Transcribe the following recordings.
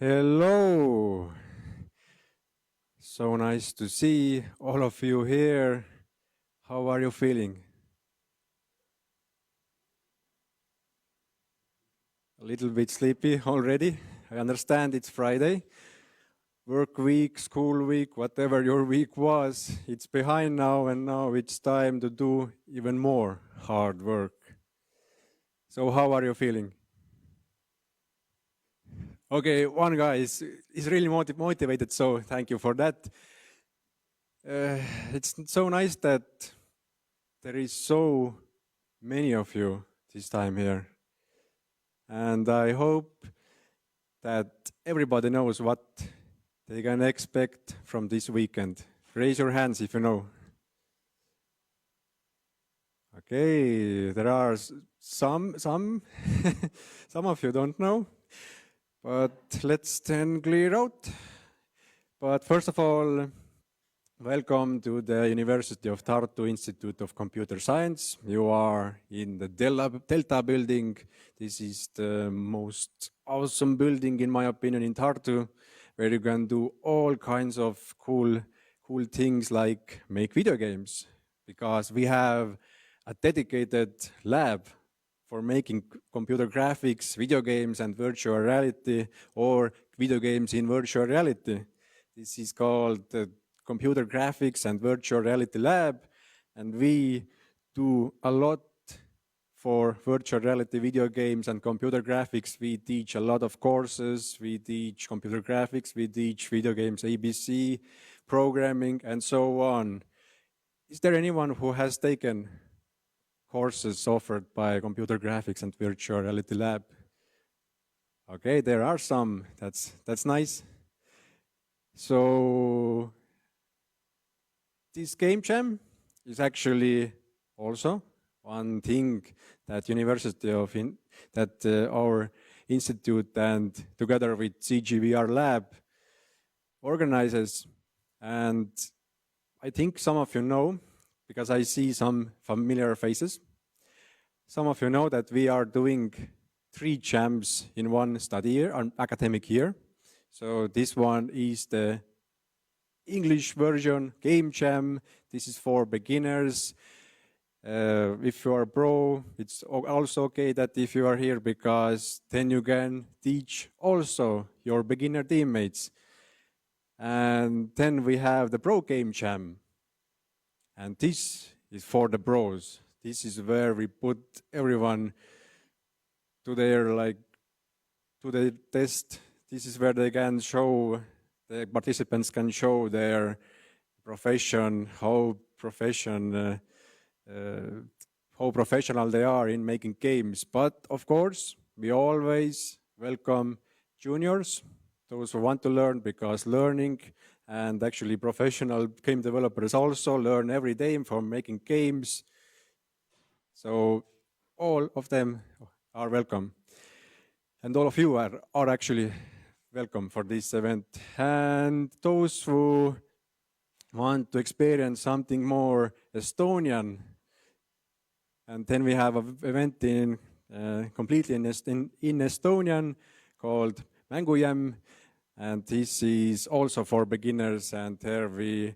Hello. So nice to see all of you here. How are you feeling? A little bit sleepy already. I understand it's Friday. Work week, school week, whatever your week was, it's behind now, and now it's time to do even more hard work. So, how are you feeling? Okay, one guy is really motivated, so thank you for that. It's so nice that there is so many of you this time here. And I hope that everybody knows what they can expect from this weekend. Raise your hands if you know. Okay, there are some some of you don't know, but let's then clear out. But first of all, welcome to the University of Tartu Institute of Computer Science. You are in the Delta building. This is the most awesome building, in my opinion, in Tartu, where you can do all kinds of cool things like make video games, because we have a dedicated lab for making computer graphics, video games, and virtual reality, or video games in virtual reality. This is called the Computer Graphics and Virtual Reality Lab, and we do a lot for virtual reality video games and computer graphics. We teach a lot of courses, we teach computer graphics, we teach video games, ABC, programming, and so on. Is there anyone who has taken courses offered by Computer Graphics and Virtual Reality Lab? Okay, there are some. That's nice. So this game jam is actually also one thing that our institute and together with CGVR Lab organizes. And I think some of you know, because I see some familiar faces, some of you know that we are doing 3 jams in one study year, an academic year. So this one is the English version, Game Jam. This is for beginners. If you are a pro, it's also okay that if you are here, because then you can teach also your beginner teammates. And then we have the Pro Game Jam. And this is for the pros. This is where we put everyone to their test. This is where they can show, the participants can show their profession, how professional they are in making games. But of course, we always welcome juniors, those who want to learn, because learning and actually professional game developers also learn every day from making games. So all of them are welcome. And all of you are actually welcome for this event. And those who want to experience something more Estonian, and then we have an event in completely in Estonian called Mängujam, and this is also for beginners, and there we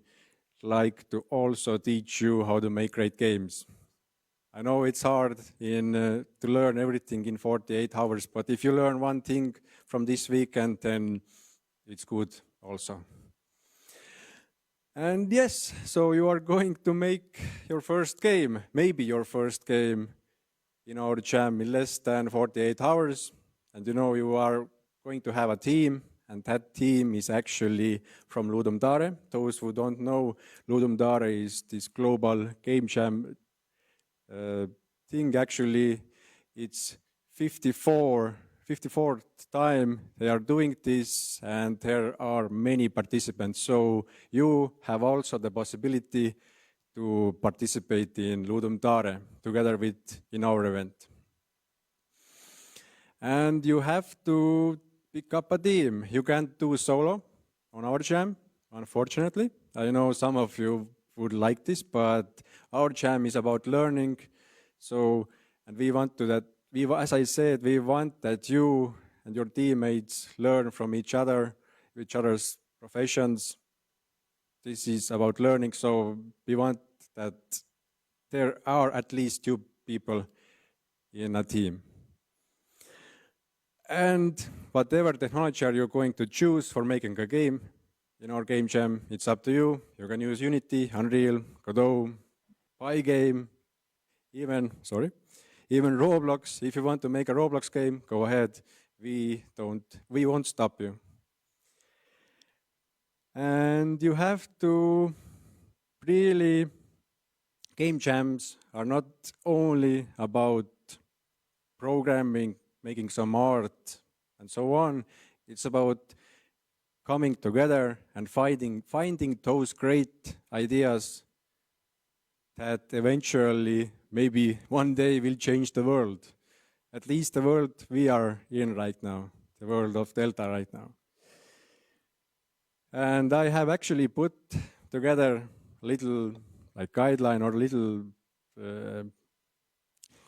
like to also teach you how to make great games. I know it's hard to learn everything in 48 hours, but if you learn one thing from this weekend, then it's good also. And yes, so you are going to make your first game, maybe your first game in our jam in less than 48 hours. And you know you are going to have a team, and that team is actually from Ludum Dare. Those who don't know, Ludum Dare is this global game jam thing. Actually, it's 54th time they are doing this, and there are many participants. So you have also the possibility to participate in Ludum Dare together in our event. And you have to pick up a team. You can't do solo on our jam, unfortunately. I know some of you would like this, but our jam is about learning. So, and we want to that. As I said, we want that you and your teammates learn from each other's professions. This is about learning, so we want that there are at least 2 people in a team. And whatever technology are you going to choose for making a game, in our game jam, it's up to you. You can use Unity, Unreal, Godot, Pygame, even Roblox. If you want to make a Roblox game, go ahead. We won't stop you. And you have to really, game jams are not only about programming, making some art, and so on. It's about coming together and finding those great ideas that eventually, maybe one day, will change the world. At least the world we are in right now, the world of Delta right now. And I have actually put together a little guideline or a little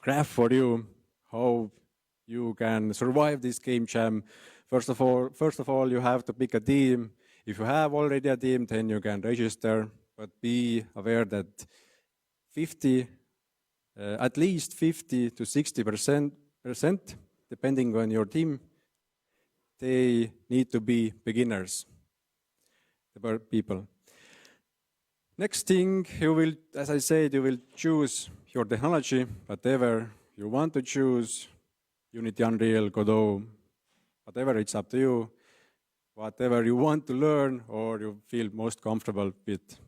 graph for you, how you can survive this game jam. First of all, you have to pick a team. If you have already a team, then you can register, but be aware that at least 50 to 60%, depending on your team, they need to be beginners, the people. Next thing, you will, as I said, you will choose your technology, whatever you want to choose, Unity, Unreal, Godot, whatever, it's up to you, whatever you want to learn or you feel most comfortable with.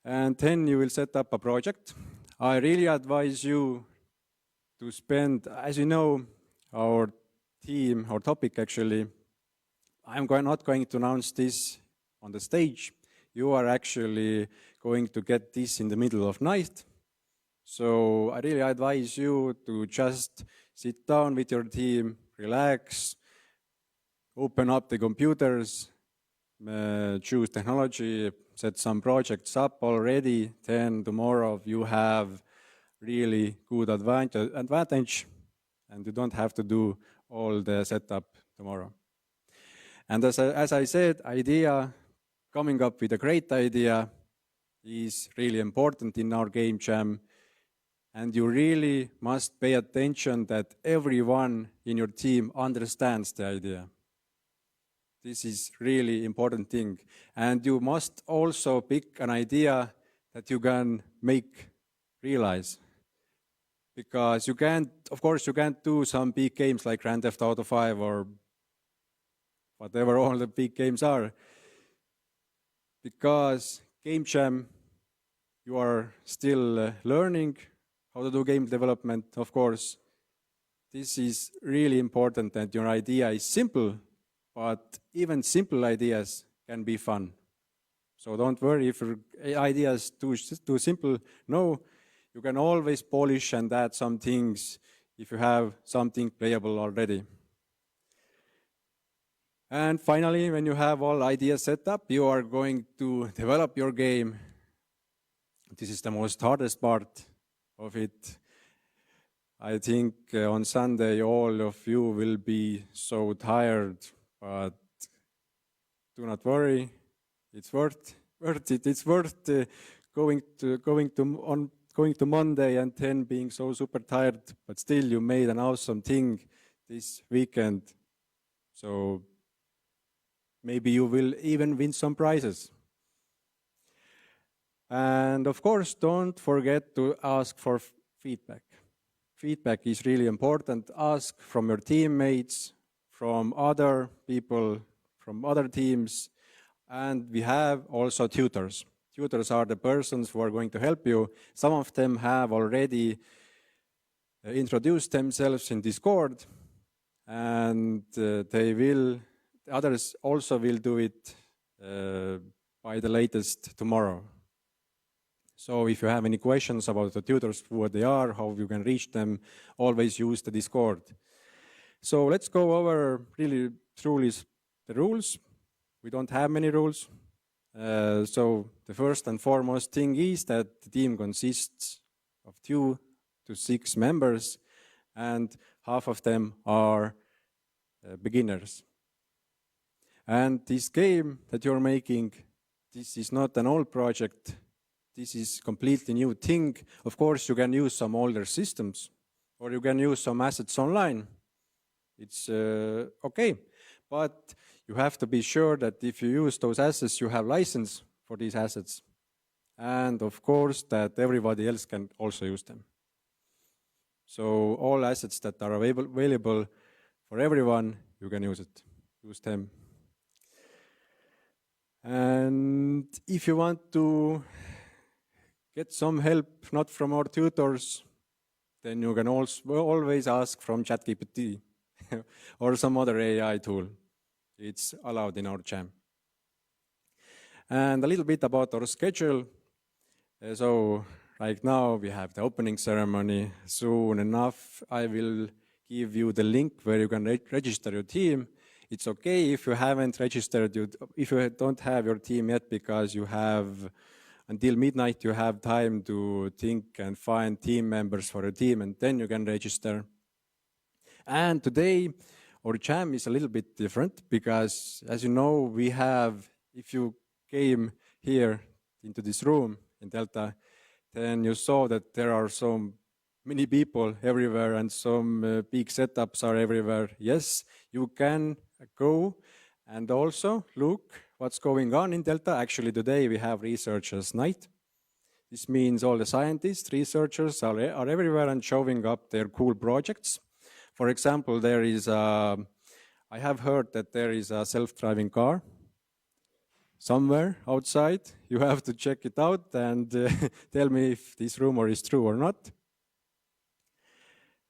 And then you will set up a project. I really advise you to spend, as you know, our topic actually, I'm not going to announce this on the stage. You are actually going to get this in the middle of night. So I really advise you to just sit down with your team, relax, open up the computers, choose technology, set some projects up already. Then tomorrow you have really good advantage, and you don't have to do all the setup tomorrow. And as I said, coming up with a great idea is really important in our game jam. And you really must pay attention that everyone in your team understands the idea. This is really important thing. And you must also pick an idea that you can make realize. Because of course, you can't do some big games like Grand Theft Auto 5 or whatever all the big games are. Because game jam, you are still learning how to do game development, of course. This is really important that your idea is simple, but even simple ideas can be fun. So don't worry if your idea is too simple. No, you can always polish and add some things if you have something playable already. And finally, when you have all ideas set up, you are going to develop your game. This is the most hardest part of it. I think on Sunday all of you will be so tired, but do not worry. It's worth it. It's worth going to Monday and then being so super tired, but still you made an awesome thing this weekend. So maybe you will even win some prizes. And of course, don't forget to ask for feedback. Feedback is really important. Ask from your teammates, from other people, from other teams, and we have also tutors. Tutors are the persons who are going to help you. Some of them have already introduced themselves in Discord, and others also will do it by the latest tomorrow. So if you have any questions about the tutors, who they are, how you can reach them, always use the Discord. So let's go over really truly the rules. We don't have many rules. So the first and foremost thing is that the team consists of 2 to 6 members, and half of them are beginners. And this game that you're making, this is not an old project. This is completely new thing. Of course, you can use some older systems, or you can use some assets online. It's okay, but you have to be sure that if you use those assets, you have license for these assets. And of course, that everybody else can also use them. So all assets that are available for everyone, you can use them. And if you want to get some help, not from our tutors, then you can also always ask from ChatGPT or some other AI tool. It's allowed in our jam. And a little bit about our schedule. So right now we have the opening ceremony. Soon enough, I will give you the link where you can register your team. It's okay if you haven't registered, if you don't have your team yet, because you have until midnight, you have time to think and find team members for your team, and then you can register. And today, our jam is a little bit different because, as you know, we have, if you came here into this room in Delta, then you saw that there are so many people everywhere and some big setups are everywhere. Yes, you can go and also look what's going on in Delta. Actually, today we have researchers' night. This means all the scientists, researchers are everywhere and showing up their cool projects. For example, there is I have heard that there is a self-driving car somewhere outside. You have to check it out and tell me if this rumor is true or not.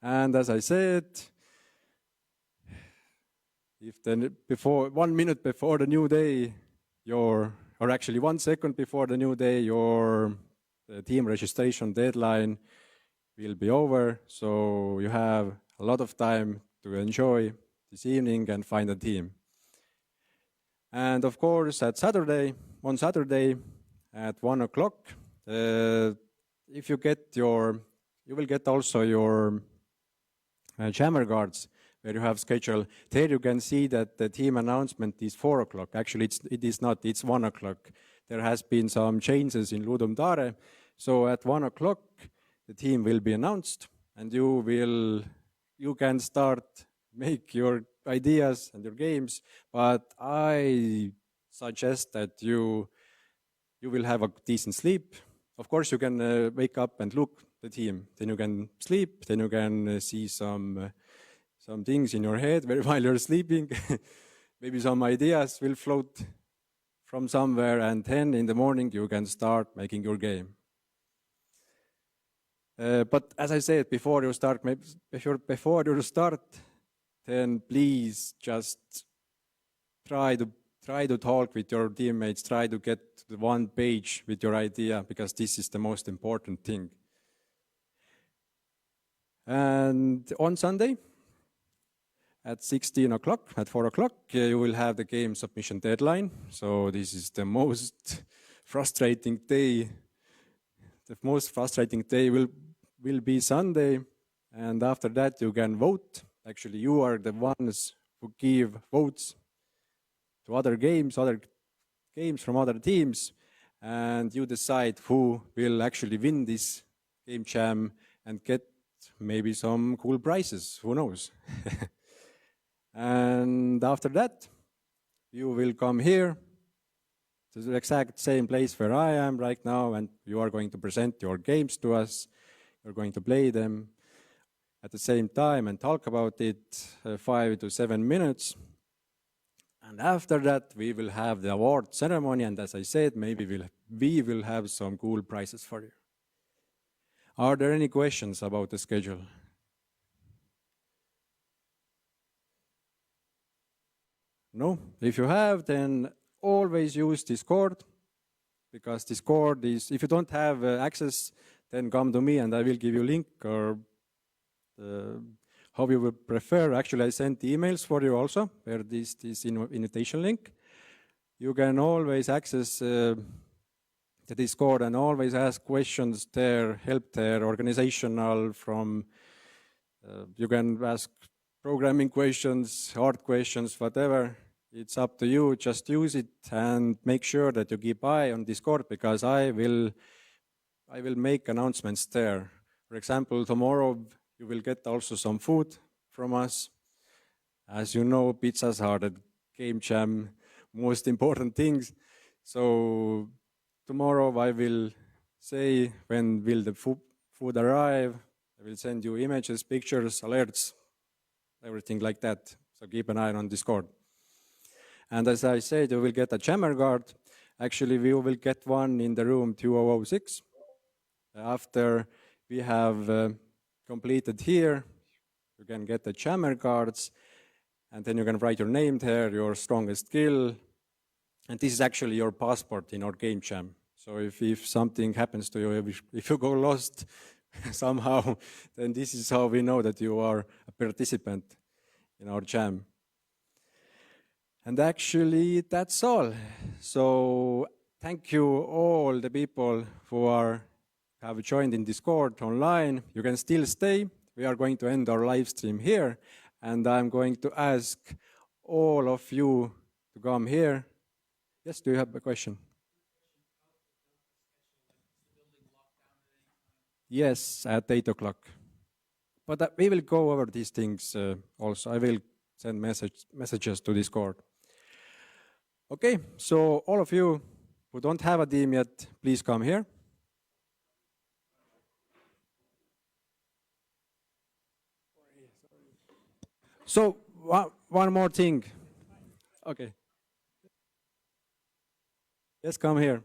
And as I said, if then 1 minute before the new day, or actually 1 second before the new day, your team registration deadline will be over. So you have a lot of time to enjoy this evening and find a team. And of course, on Saturday at 1 o'clock, if you get you will get also your jammer guards where you have schedule. There you can see that the team announcement is 4 o'clock. Actually, it is not, it's 1 o'clock. There has been some changes in Ludum Dare. So at 1 o'clock, the team will be announced and you can start make your ideas and your games, but I suggest that you will have a decent sleep. Of course, you can wake up and look the team. Then you can sleep. Then you can see some things in your head while you're sleeping. Maybe some ideas will float from somewhere, and then in the morning you can start making your game. But as I said, before you start, then please just try to talk with your teammates, try to get the one page with your idea, because this is the most important thing. And on Sunday, at 16 o'clock, at 4 o'clock, you will have the game submission deadline. So this is the most frustrating day. The most frustrating day will be Sunday. And after that, you can vote. Actually, you are the ones who give votes to other games from other teams. And you decide who will actually win this game jam and get maybe some cool prizes, who knows. And after that, you will come here to the exact same place where I am right now, and you are going to present your games to us. You're going to play them at the same time and talk about it 5 to 7 minutes. And after that, we will have the award ceremony, and as I said, maybe we will have some cool prizes for you. Are there any questions about the schedule? No? If you have, then always use Discord, because Discord is, if you don't have access, then come to me and I will give you a link, or how you would prefer. Actually, I sent emails for you also, where this invitation link. You can always access the Discord and always ask questions there, help there, organizational, from You can ask programming questions, hard questions, whatever. It's up to you. Just use it and make sure that you keep eye on Discord because I will make announcements there. For example, tomorrow you will get also some food from us. As you know, pizzas are the game jam most important things. So tomorrow I will say when will the food arrive. I will send you images, pictures, alerts, everything like that. So keep an eye on Discord. And as I said, you will get a jammer guard. Actually, we will get one in the room 2006. After we have completed here, you can get the jammer cards, and then you can write your name there, your strongest skill, and this is actually your passport in our game jam. So if something happens to you, if you go lost somehow, then this is how we know that you are a participant in our jam. And actually, that's all. So thank you all the people who have joined in Discord online. You can still stay. We are going to end our live stream here, and I'm going to ask all of you to come here. Yes, do you have a question? Yes, at 8 o'clock. But we will go over these things also. I will send messages to Discord. Okay, so all of you who don't have a team yet, please come here. So one more thing. Okay. Yes, come here.